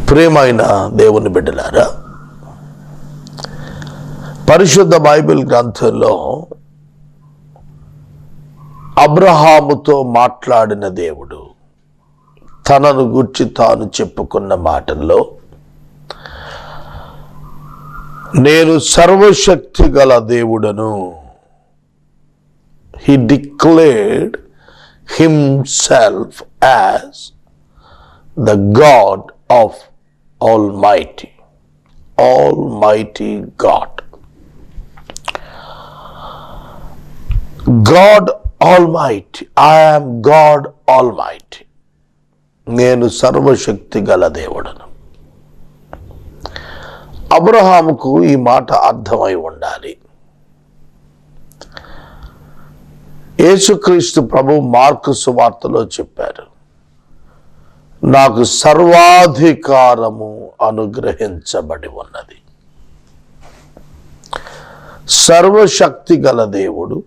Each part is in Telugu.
ప్రియమైన దేవుని బిడ్డలారా, పరిశుద్ధ బైబిల్ గ్రంథంలో అబ్రహాముతో మాట్లాడిన దేవుడు తనను గురించి తాను చెప్పుకున్న మాటల్లో, నేను సర్వశక్తి గల దేవుడను. He declared himself as the God of Almighty God. God Almighty. I am God Almighty. నేను సర్వశక్తి గల దేవుడను. అబ్రహాముకు ఈ మాట అర్థమై ఉండాలి. యేసుక్రీస్తు ప్రభు మార్కు సువార్తలో చెప్పారు, నాకు సర్వాధికారము అనుగ్రహించబడి ఉన్నది. సర్వశక్తి గల దేవుడు,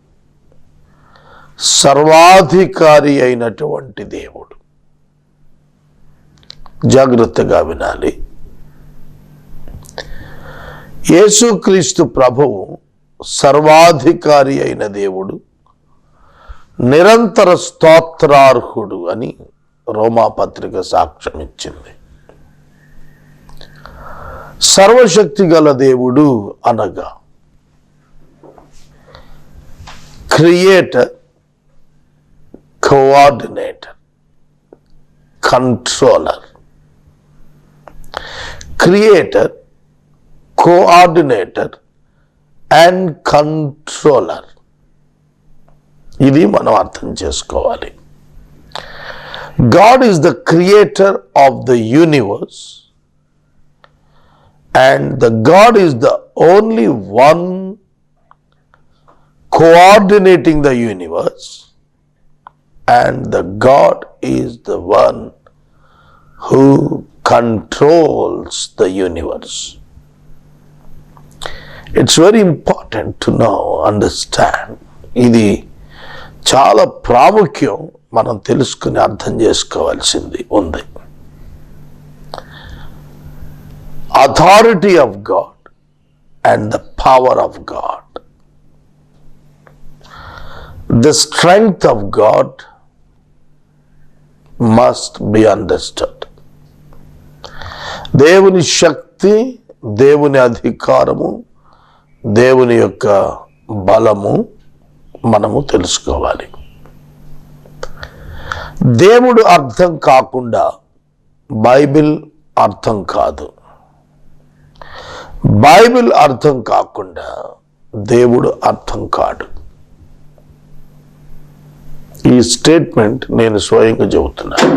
సర్వాధికారి అయినటువంటి దేవుడు. జాగ్రత్తగా వినాలి. యేసుక్రీస్తు ప్రభువు సర్వాధికారి అయిన దేవుడు, నిరంతర స్తోత్రార్హుడు అని రోమాపత్రిక సాక్ష్యం ఇచ్చింది. సర్వశక్తి గల దేవుడు అనగా creator, coordinator, controller. Creator, coordinator and controller. ఇది మనం అర్థం చేసుకోవాలి. God is the creator of the universe, and the God is the only one coordinating the universe, and the God is the one who controls the universe. It's very important to know, understand. ఇది చాలా ప్రాముఖ్యం, మనం తెలుసుకుని అర్థం చేసుకోవాల్సింది ఉంది. Authority of God and the power of God, the strength of God must be understood. దేవుని శక్తి, దేవుని అధికారము, దేవుని యొక్క బలము మనము తెలుసుకోవాలి. దేవుడు అర్థం కాకుండా బైబిల్ అర్థం కాదు. బైబిల్ అర్థం కాకుండా దేవుడు అర్థం కాడు. ఈ స్టేట్మెంట్ నేను స్వయంగా చెబుతున్నాను,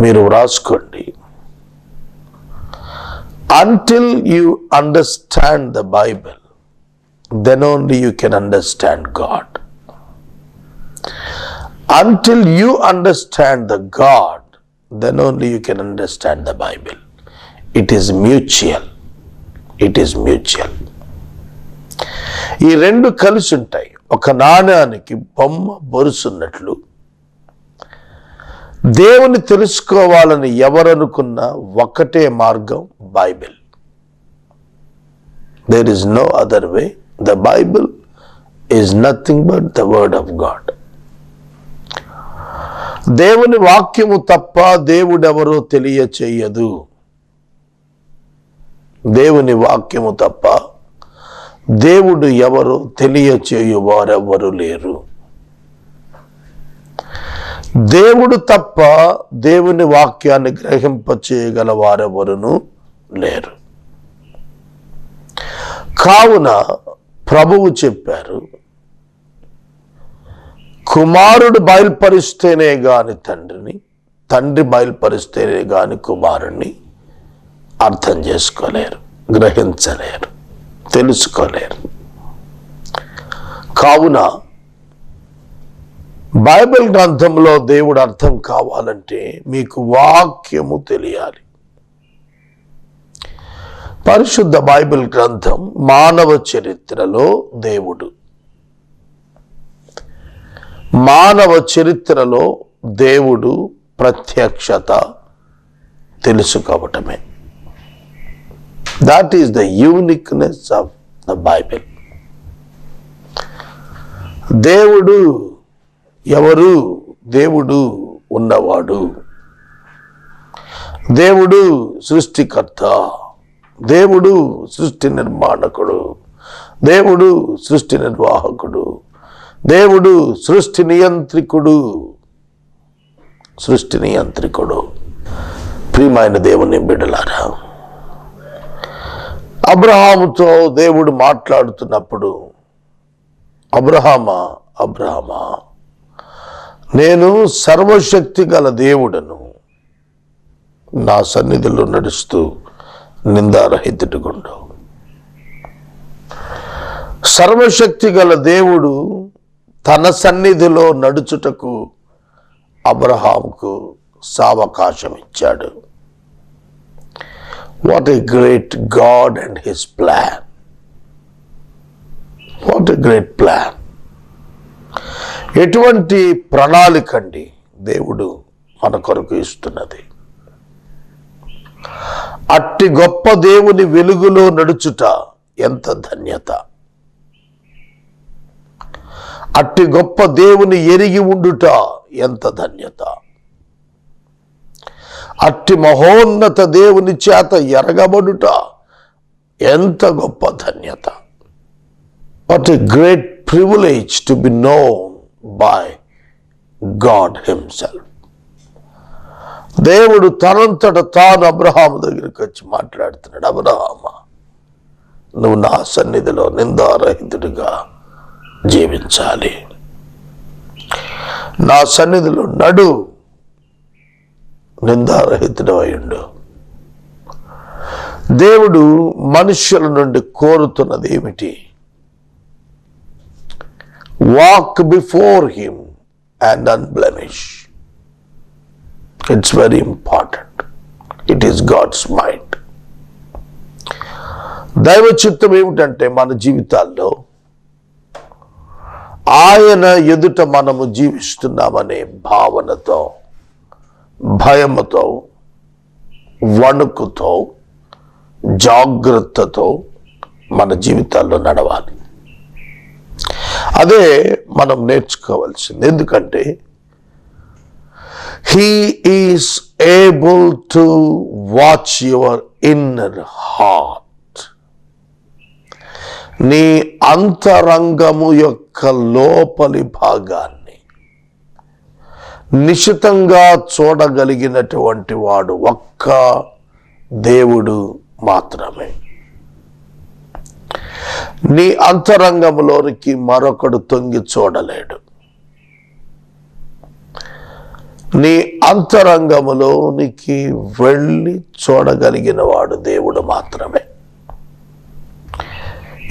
మీరు వ్రాసుకోండి. Until you understand the Bible, then only you can understand God. Until you understand the God, then only you can understand the Bible. It is mutual. It is mutual. ఈ రెండు కలిసి ఉంటాయి. ఒక నాణ్యానికి బొమ్మ బొరుసున్నట్లు దేవుని తెలుసుకోవాలని ఎవరనుకున్నా ఒకటే మార్గం Bible. There is no other way. The Bible is nothing but the word of God. దేవుని వాక్యము తప్ప దేవుడెవరో తెలియచేయదు. దేవుని వాక్యము తప్ప దేవుడు ఎవరో తెలియచేయువారెవరు లేరు. దేవుడు తప్ప దేవుని వాక్యాన్ని గ్రహింపచేయగల వారెవరును లేరు. కావున ప్రభువు చెప్పారు, కుమారుడు బయలుపరిస్తేనే గాని తండ్రిని, తండ్రి బయలుపరిస్తేనే గాని కుమారుణ్ణి అర్థం చేసుకోలేరు, గ్రహించలేరు, తెలుసుకోలేరు. కావున బైబిల్ గ్రంథంలో దేవుడు అర్థం కావాలంటే మీకు వాక్యము తెలియాలి. పరిశుద్ధ బైబిల్ గ్రంథం మానవ చరిత్రలో దేవుడు, మానవ చరిత్రలో దేవుడు ప్రత్యక్షత తెలుసుకోవటమే. That is the uniqueness of the Bible. దేవుడు ఎవరు? దేవుడు ఉన్నవాడు, దేవుడు సృష్టికర్త, దేవుడు సృష్టి నిర్మాణకుడు, దేవుడు సృష్టి నిర్వాహకుడు, దేవుడు సృష్టి నియంత్రికుడు. సృష్టి నియంత్రికుడు. ప్రియమైన దేవుని బిడ్డలారా, అబ్రహాముతో దేవుడు మాట్లాడుతున్నప్పుడు, అబ్రహామా, అబ్రహామా, నేను సర్వశక్తి గల దేవుడను, నా సన్నిధిలో నడుస్తూ నిందారహితుడుగుండు. సర్వశక్తి గల దేవుడు తన సన్నిధిలో నడుచుటకు అబ్రహాముకు సావకాశం ఇచ్చాడు. What a great God and his plan. What a great plan. ఎటువంటి ప్రణాళిక అండి దేవుడు మన కొరకు ఇస్తున్నది. అట్టి గొప్ప దేవుని వెలుగులో నడుచుట ఎంత ధన్యత. అట్టి గొప్ప దేవుని ఎరిగి ఉండుట ఎంత ధన్యత. అట్టి మహోన్నత దేవుని చేత ఎరగబడుట ఎంత గొప్ప ధన్యత. What a great privilege to be known by God himself. దేవుడు తనంతట తాను అబ్రహాము దగ్గరికి వచ్చి మాట్లాడుతున్నాడు. అబ్రహామా, నువ్వు నా సన్నిధిలో నిందారహితుడిగా జీవించాలి, నా సన్నిధిలో నడు, నిందారహితుడు అయ్యుండు. దేవుడు మనుష్యుల నుండి కోరుతున్నది ఏమిటి? Walk before him and unblemish. It's very important. It is God's mind. దైవ చిత్తం ఏమిటంటే మన జీవితాల్లో ఆయన ఎదుట మనము జీవిస్తున్నామనే భావనతో, భయముతో, వణుకుతో, జాగ్రత్తతో మన జీవితాల్లో నడవాలి. అదే మనం నేర్చుకోవాల్సింది. ఎందుకంటే He is able to watch your inner heart. నీ అంతరంగము యొక్క లోపలి భాగాన్ని నిశితంగా చూడగలిగినటువంటి వాడు ఒక్క దేవుడు మాత్రమే. నీ అంతరంగంలోనికి మరొకడు తొంగి చూడలేడు. నీ అంతరంగములోనికి వెళ్ళి చూడగలిగిన వాడు దేవుడు మాత్రమే.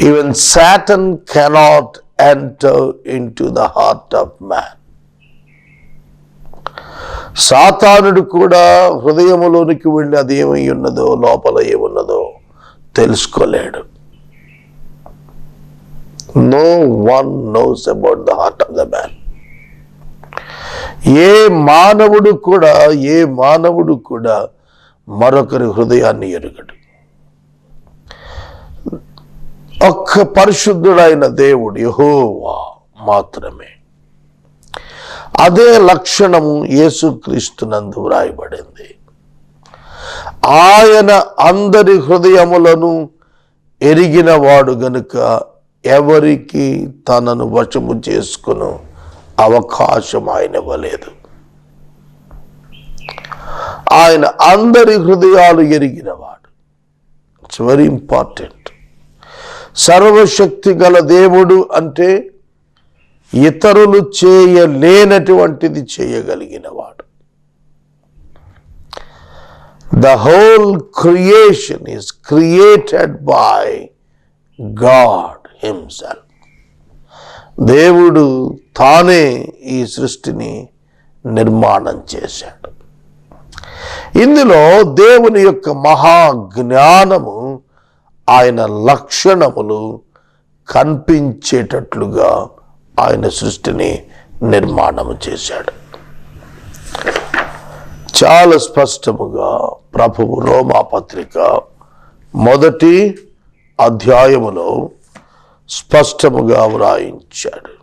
Even Satan cannot enter into the heart of man. సాతానుడు కూడా హృదయములోనికి వెళ్ళి అది ఏమై ఉన్నదో, లోపల ఏమున్నదో తెలుసుకోలేడు. No one knows about the heart of the man. ఏ మానవుడు కూడా మరొకరి హృదయాన్ని ఎరుగడు. ఒక్క పరిశుద్ధుడైన దేవుడు యెహోవా మాత్రమే. అదే లక్షణము యేసుక్రీస్తునందు వ్రాయబడింది. ఆయన అందరి హృదయములను ఎరిగిన వాడు గనుక ఎవరికి తనను వశము చేసుకును అవకాశం ఆయన ఇవ్వలేదు. ఆయన అందరి హృదయాలు ఎరిగినవాడు. It's very important. సర్వశక్తి గల దేవుడు అంటే ఇతరులు చేయలేనటువంటిది చేయగలిగినవాడు. The whole creation is created by God himself. దేవుడు తానే ఈ సృష్టిని నిర్మాణం చేశాడు. ఇందులో దేవుని యొక్క మహాజ్ఞానము, ఆయన లక్షణములు కనిపించేటట్లుగా ఆయన సృష్టిని నిర్మాణము చేశాడు. చాలా స్పష్టముగా ప్రభువు రోమా పత్రిక 1వ అధ్యాయములో స్పష్టముగా వ్రాయించాడు.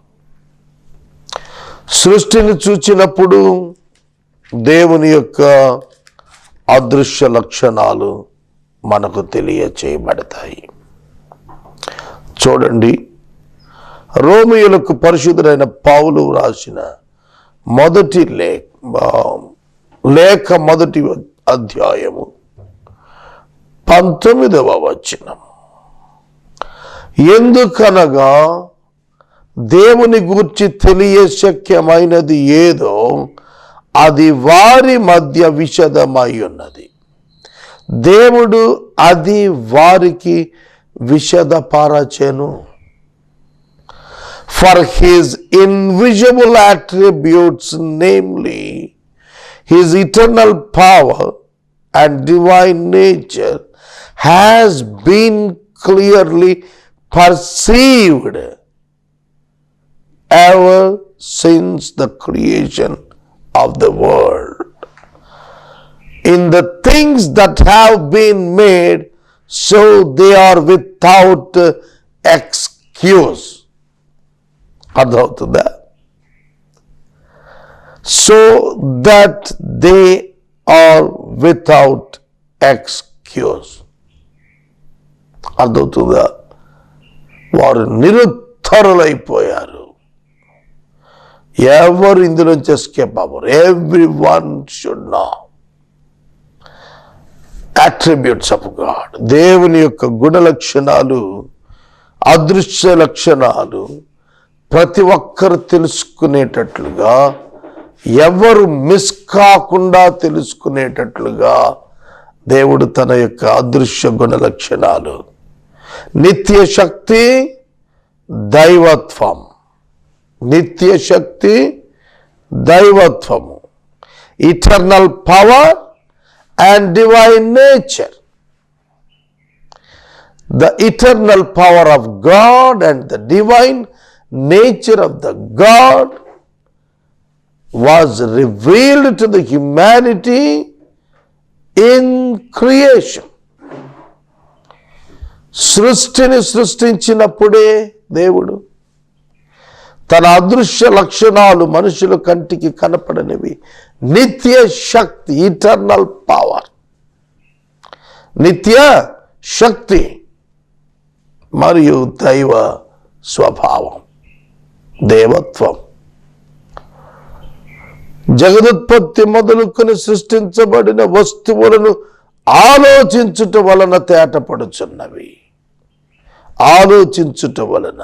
సృష్టిని చూచినప్పుడు దేవుని యొక్క అదృశ్య లక్షణాలు మనకు తెలియచేయబడతాయి. చూడండి, రోమియోలకు పరిశుద్ధుడైన పౌలు రాసిన మొదటి లేఖ 1వ అధ్యాయము 19వ వచనం. ఎందుకనగా దేవుని గూర్చి తెలియశక్యమైనది ఏదో అది వారి మధ్య విషదమై ఉన్నది, దేవుడు అది వారికి విషదపరచెను. For his invisible attributes, namely his eternal power and divine nature, has been clearly perceived ever since the creation of the world, in the things that have been made, so they are without excuse. అర్థమవుతుందా? So that they are without excuse. అర్థమవుతుందా? వారు నిరుత్తరులైపోయారు. ఎవరు ఇందులోంచి ఎస్కేప్ అవ్వరు. Everyone should know attributes of God. దేవుని యొక్క గుణ లక్షణాలు, అదృశ్య లక్షణాలు ప్రతి ఒక్కరు తెలుసుకునేటట్లుగా, ఎవరు మిస్ కాకుండా తెలుసుకునేటట్లుగా దేవుడు తన యొక్క అదృశ్య గుణ లక్షణాలు, నిత్య శక్తి, దైవత్వం, నిత్య శక్తి, దైవత్వము, eternal power and divine nature. The eternal power of God and the divine nature of the God was revealed to the humanity in creation. సృష్టిని సృష్టించినప్పుడే దేవుడు తన అదృశ్య లక్షణాలు మనుషుల కంటికి కనపడనివి, నిత్య శక్తి, ఇటర్నల్ పవర్, నిత్య శక్తి మరియు దైవ స్వభావం, దేవత్వం. జగదుత్పత్తి మొదలుకొని సృష్టించబడిన వస్తువులను ఆలోచించుట వలన తేటపడుచున్నవి. ఆలోచించుట వలన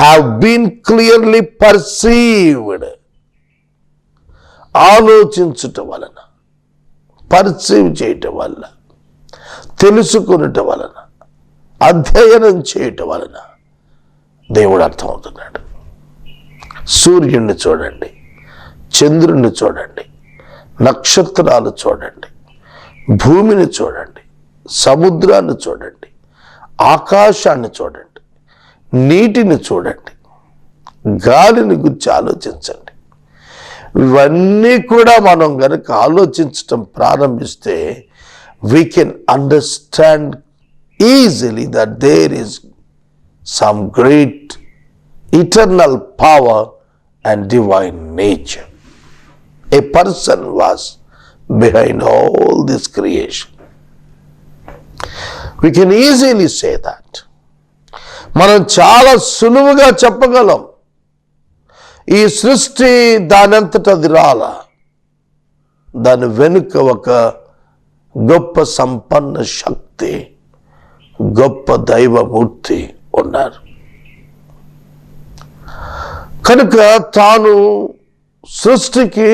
have been clearly perceived. ఆలోచించుట వలన, పర్సీవ్ చేయటం వల్ల, తెలుసుకున్నట వలన, అధ్యయనం చేయటం వలన దేవుడు అర్థమవుతున్నాడు. సూర్యుడిని చూడండి, చంద్రుడిని చూడండి, నక్షత్రాలు చూడండి, భూమిని చూడండి, సముద్రాన్ని చూడండి, ఆకాశాన్ని చూడండి, నీటిని చూడండి, గాలిని గురించి ఆలోచించండి. ఇవన్నీ కూడా మనం కనుక ఆలోచించటం ప్రారంభిస్తే we can understand easily that there is some great eternal power and divine nature. A person was behind all this creation. We can easily say that. మనం చాలా సులువుగా చెప్పగలం, ఈ సృష్టి దానంతట అది రాలా, దాని వెనుక ఒక గొప్ప సంపన్న శక్తి, గొప్ప దైవమూర్తి ఉన్నారు. కనుక తాను సృష్టికి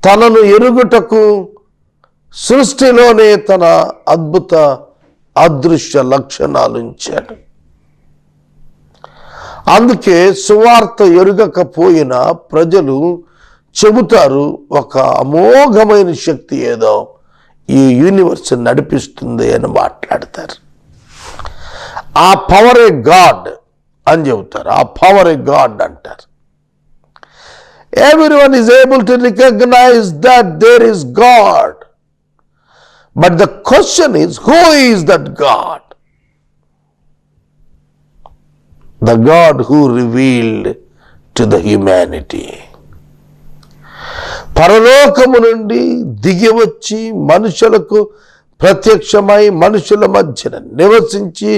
తనను ఎరుగుటకు సృష్టిలోనే తన అద్భుత అదృశ్య లక్షణాలు ఉంచాడు. అందుకే సువార్త ఎరుగకపోయినా ప్రజలు చెబుతారు, ఒక అమోఘమైన శక్తి ఏదో ఈ యూనివర్స్ నడిపిస్తుంది అని మాట్లాడతారు. ఆ పవర్ ఏ గాడ్ అని చెబుతారు, ఆ పవర్ ఏ గాడ్ అంటారు. Everyone is able to recognize that there is God. But the question is, who is that God? The God who revealed to the humanity. పరలోకము నుండి దిగి వచ్చి మనుషులకు ప్రత్యక్షమై మనుషుల మధ్యన నివసించి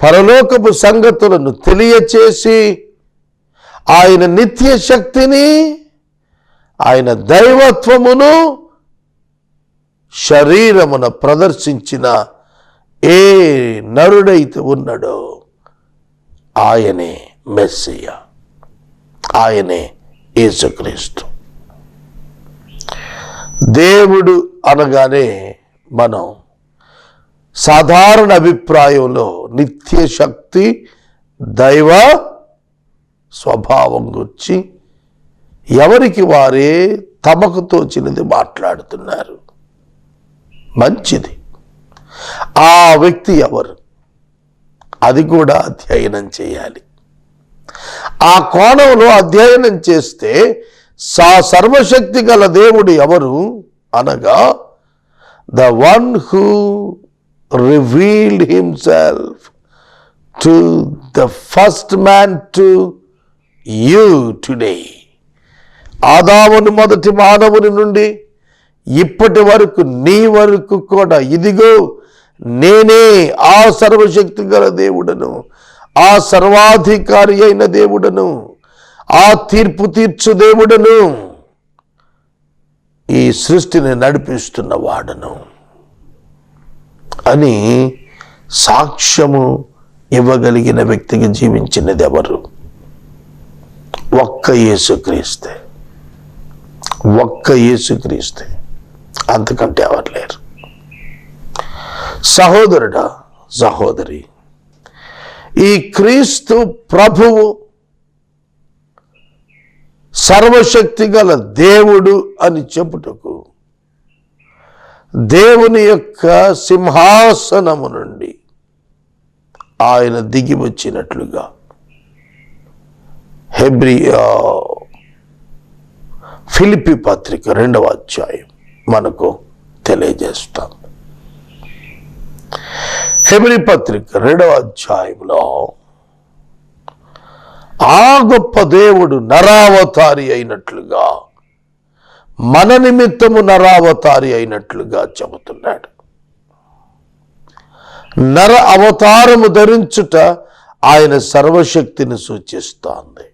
పరలోకపు సంగతులను తెలియచేసి ఆయన నిత్య శక్తిని, ఆయన దైవత్వమును శరీరమున ప్రదర్శించిన ఏ నరుడైతే ఉన్నాడో ఆయనే మెస్సియా, ఆయనే యేసుక్రీస్తు. దేవుడు అనగానే మనం సాధారణ అభిప్రాయంలో నిత్య శక్తి, దైవ స్వభావం గురించి ఎవరికి వారే తమకు తోచినది మాట్లాడుతున్నారు. మంచిది. ఆ వ్యక్తి ఎవరు? అది కూడా అధ్యయనం చేయాలి. ఆ కోణంలో అధ్యయనం చేస్తే సర్వశక్తి గల దేవుడు ఎవరు అనగా, the one who revealed himself to the first man to you today. ఆదామును మొదటి మానవుని నుండి ఇప్పటి వరకు నీ వరకు కూడా ఇదిగో నేనే ఆ సర్వశక్తి గల దేవుడను, ఆ సర్వాధికారి అయిన దేవుడను, ఆ తీర్పు తీర్చు దేవుడను, ఈ సృష్టిని నడిపిస్తున్న వాడను అని సాక్ష్యము ఇవ్వగలిగిన వ్యక్తికి జీవించినది ఎవరు? ఒక్క యేసుక్రీస్తే. ఒక్క యేసుక్రీస్తే, అంతకంటే ఎవరు లేరు. సహోదరుడా, సహోదరి, ఈ క్రీస్తు ప్రభువు సర్వశక్తి గల దేవుడు అని చెప్పుటకు దేవుని యొక్క సింహాసనము నుండి ఆయన దిగి వచ్చినట్లుగా ఫిలిప్పీ పత్రిక 2వ అధ్యాయం మనకు తెలియజేస్తాం. హెబ్రీ పత్రిక 2వ అధ్యాయంలో ఆ గొప్ప దేవుడు నరావతారి అయినట్లుగా, మన నిమిత్తము నరావతారి అయినట్లుగా చెబుతున్నాడు. నర అవతారము ధరించుట ఆయన సర్వశక్తిని సూచిస్తోంది.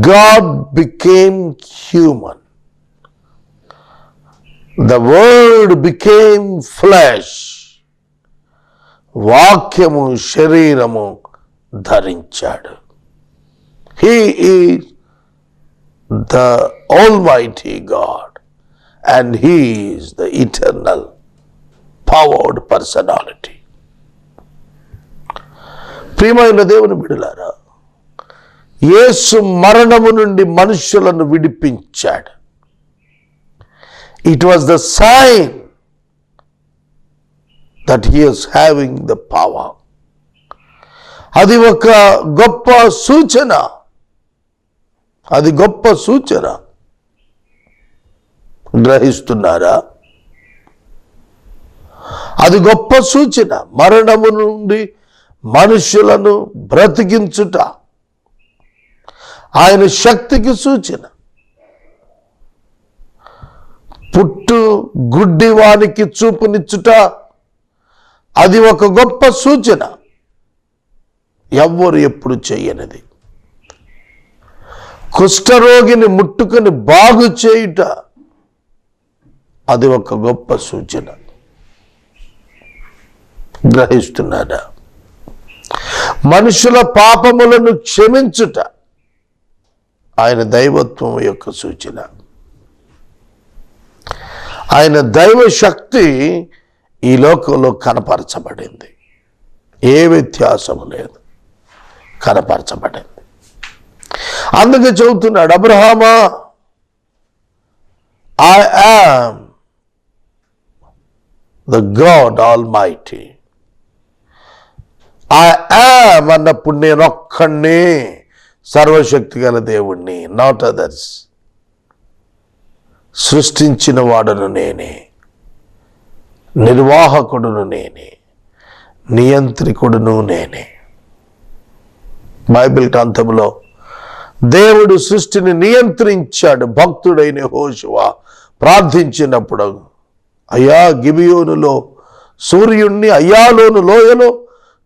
God became human. The word became flesh. వాక్యము శరీరము ధరించాడు. He is the Almighty God and He is the eternal powered personality. ప్రియమైన దేవుని బిడ్డలారా, యేసు మరణము నుండి మనుషులను విడిపించాడు. It was the sign that he is having the power. అది ఒక గొప్ప సూచన. అది గొప్ప సూచన. గ్రహిస్తున్నారా? అది గొప్ప సూచన. మరణము నుండి మనుషులను బ్రతికించుట ఆయన శక్తికి సూచన. పుట్టు గుడ్డి వానికి చూపునిచ్చుట అది ఒక గొప్ప సూచన. ఎవ్వరు ఎప్పుడు చేయనిది. కుష్ఠరోగిని ముట్టుకొని బాగు చేయుట అది ఒక గొప్ప సూచన. గ్రహిస్తున్నారా? మనుషుల పాపములను క్షమించుట ఆయన దైవత్వం యొక్క సూచన. ఆయన దైవ శక్తి ఈ లోకంలో కనపరచబడింది. ఏ వ్యత్యాసము లేదు, కనపరచబడింది. అందుకే చెబుతున్నాడు, అబ్రహామా, I am the God almighty. I am అన్నప్పుడు నేను ఒక్కడినే సర్వశక్తి గల దేవుణ్ణి, నాట్ అదర్స్. సృష్టించిన వాడును నేనే, నిర్వాహకుడును నేనే, నియంత్రికుడును నేనే. బైబిల్ గ్రంథంలో దేవుడు సృష్టిని నియంత్రించాడు. భక్తుడైన యెహోషువ ప్రార్థించినప్పుడు, అయ్యా గిబియోనులో సూర్యుణ్ణి, అయ్యాలోను లోయలో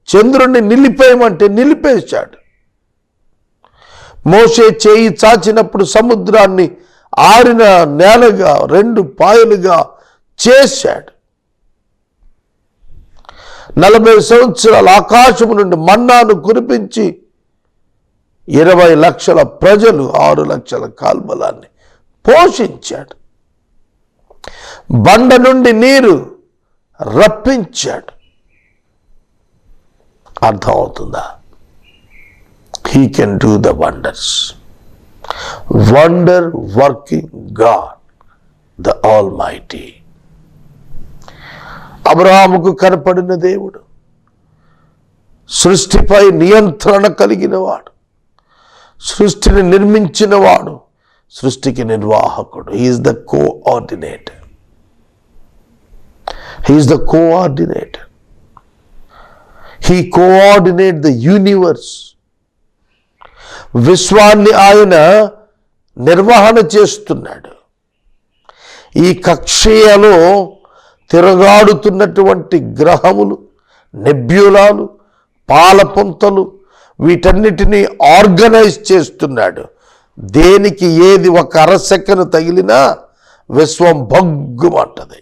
చంద్రుణ్ణి నిలిపేయమంటే నిలిపేశాడు. మోషే చేయి చాచినప్పుడు సముద్రాన్ని ఆరిన నేలగా 2 పాయలుగా చేశాడు. 40 సంవత్సరాలు ఆకాశము నుండి మన్నాను కురిపించి 20 లక్షల ప్రజలు, 6 లక్షల కాల్బలాన్ని పోషించాడు. బండ నుండి నీరు రప్పించాడు. అర్థమవుతుందా? He can do the wonders. Wonder working God, the Almighty. అబ్రహాముకు కనపడిన దేవుడు, సృష్టిపై నియంత్రణ కలిగిన వాడు, సృష్టిని నిర్మించిన వాడు, సృష్టికి నిర్వాహకుడు. He is the coordinator. He is the coordinator. He coordinates the universe. విశ్వాన్ని ఆయన నిర్వహణ చేస్తున్నాడు. ఈ కక్షలో తిరగాడుతున్నటువంటి గ్రహములు, నెబ్యులాలు, పాలపుంతలు, వీటన్నిటినీ ఆర్గనైజ్ చేస్తున్నాడు. దేనికి ఏది ఒక అరసెకను తగిలినా విశ్వం భగ్గుమంటది.